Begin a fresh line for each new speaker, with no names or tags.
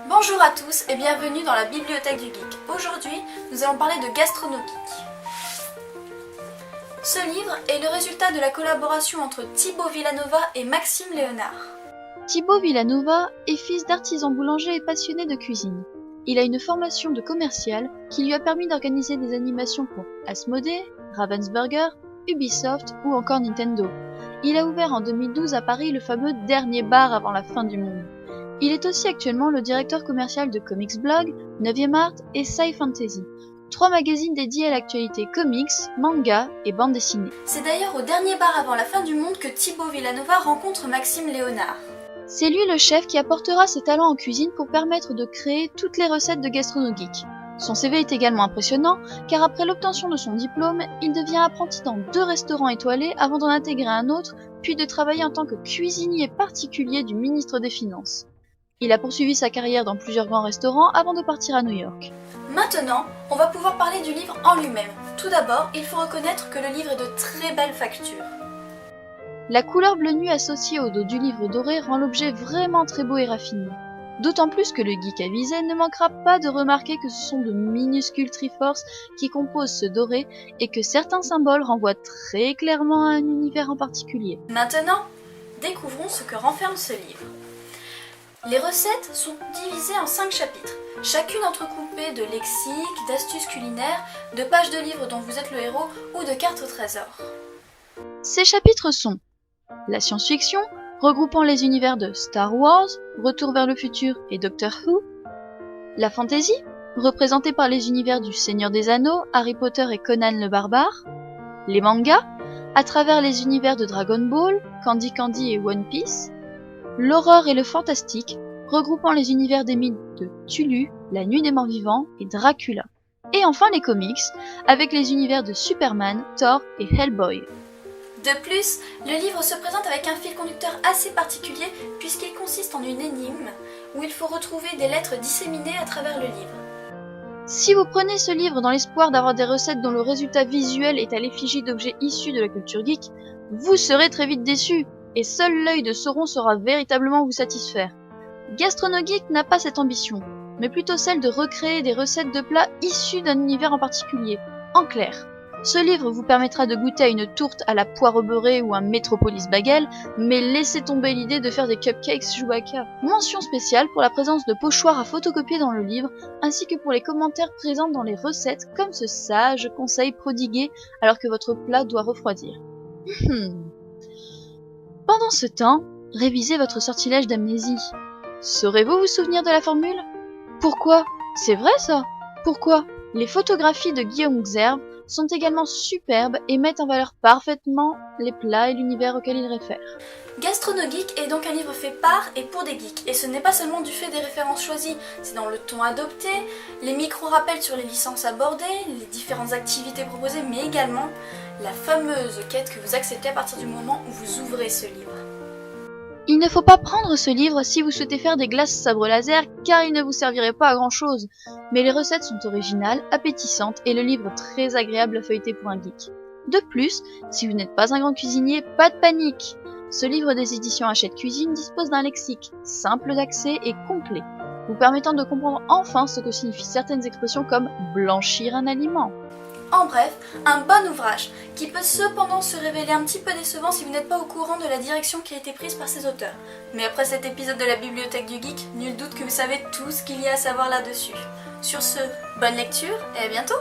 Bonjour à tous et bienvenue dans la bibliothèque du geek. Aujourd'hui, nous allons parler de GastronoGeek. Ce livre est le résultat de la collaboration entre Thibaut Villanova et Maxime Léonard.
Thibaut Villanova est fils d'artisan boulanger et passionné de cuisine. Il a une formation de commercial qui lui a permis d'organiser des animations pour Asmodée, Ravensburger, Ubisoft ou encore Nintendo. Il a ouvert en 2012 à Paris le fameux dernier bar avant la fin du monde. Il est aussi actuellement le directeur commercial de Comics Blog, 9e Art et Sci Fantasy, 3 magazines dédiés à l'actualité comics, manga et bande dessinée.
C'est d'ailleurs au dernier bar avant la fin du monde que Thibaut Villanova rencontre Maxime Léonard.
C'est lui le chef qui apportera ses talents en cuisine pour permettre de créer toutes les recettes de GastronoGeek. Son CV est également impressionnant car après l'obtention de son diplôme, il devient apprenti dans 2 restaurants étoilés avant d'en intégrer un autre, puis de travailler en tant que cuisinier particulier du ministre des Finances. Il a poursuivi sa carrière dans plusieurs grands restaurants avant de partir à New York.
Maintenant, on va pouvoir parler du livre en lui-même. Tout d'abord, il faut reconnaître que le livre est de très belle facture.
La couleur bleu nuit associée au dos du livre doré rend l'objet vraiment très beau et raffiné. D'autant plus que le geek avisé ne manquera pas de remarquer que ce sont de minuscules Triforce qui composent ce doré et que certains symboles renvoient très clairement à un univers en particulier.
Maintenant, découvrons ce que renferme ce livre. Les recettes sont divisées en 5 chapitres, chacune entrecoupée de lexiques, d'astuces culinaires, de pages de livres dont vous êtes le héros ou de cartes au trésor.
Ces chapitres sont la science-fiction, regroupant les univers de Star Wars, Retour vers le futur et Doctor Who, la fantasy, représentée par les univers du Seigneur des Anneaux, Harry Potter et Conan le Barbare, les mangas, à travers les univers de Dragon Ball, Candy Candy et One Piece, l'horreur et le fantastique, regroupant les univers des mythes de Cthulhu, La Nuit des Morts Vivants et Dracula. Et enfin les comics, avec les univers de Superman, Thor et Hellboy.
De plus, le livre se présente avec un fil conducteur assez particulier puisqu'il consiste en une énigme où il faut retrouver des lettres disséminées à travers le livre.
Si vous prenez ce livre dans l'espoir d'avoir des recettes dont le résultat visuel est à l'effigie d'objets issus de la culture geek, vous serez très vite déçu, et seul l'œil de Sauron saura véritablement vous satisfaire. GastronoGeek n'a pas cette ambition, mais plutôt celle de recréer des recettes de plats issus d'un univers en particulier. En clair, ce livre vous permettra de goûter à une tourte à la poire beurrée ou un Metropolis bagel, mais laissez tomber l'idée de faire des cupcakes Chewbacca. Mention spéciale pour la présence de pochoirs à photocopier dans le livre, ainsi que pour les commentaires présents dans les recettes, comme ce sage conseil prodigué alors que votre plat doit refroidir. Pendant ce temps, révisez votre sortilège d'amnésie. Saurez-vous vous souvenir de la formule ? Pourquoi ? C'est vrai ça ? Pourquoi ? Les photographies de Guillaume Xerve sont également superbes et mettent en valeur parfaitement les plats et l'univers auquel ils réfèrent.
GastronoGeek est donc un livre fait par et pour des geeks, et ce n'est pas seulement du fait des références choisies, c'est dans le ton adopté, les micro-rappels sur les licences abordées, les différentes activités proposées, mais également la fameuse quête que vous acceptez à partir du moment où vous ouvrez ce livre.
Il ne faut pas prendre ce livre si vous souhaitez faire des glaces sabre laser car il ne vous servirait pas à grand chose, mais les recettes sont originales, appétissantes et le livre très agréable à feuilleter pour un geek. De plus, si vous n'êtes pas un grand cuisinier, pas de panique. Ce livre des éditions Hachette Cuisine dispose d'un lexique simple d'accès et complet, vous permettant de comprendre enfin ce que signifient certaines expressions comme blanchir un aliment.
En bref, un bon ouvrage qui peut cependant se révéler un petit peu décevant si vous n'êtes pas au courant de la direction qui a été prise par ses auteurs. Mais après cet épisode de la bibliothèque du geek, nul doute que vous savez tout ce qu'il y a à savoir là-dessus. Sur ce, bonne lecture et à bientôt!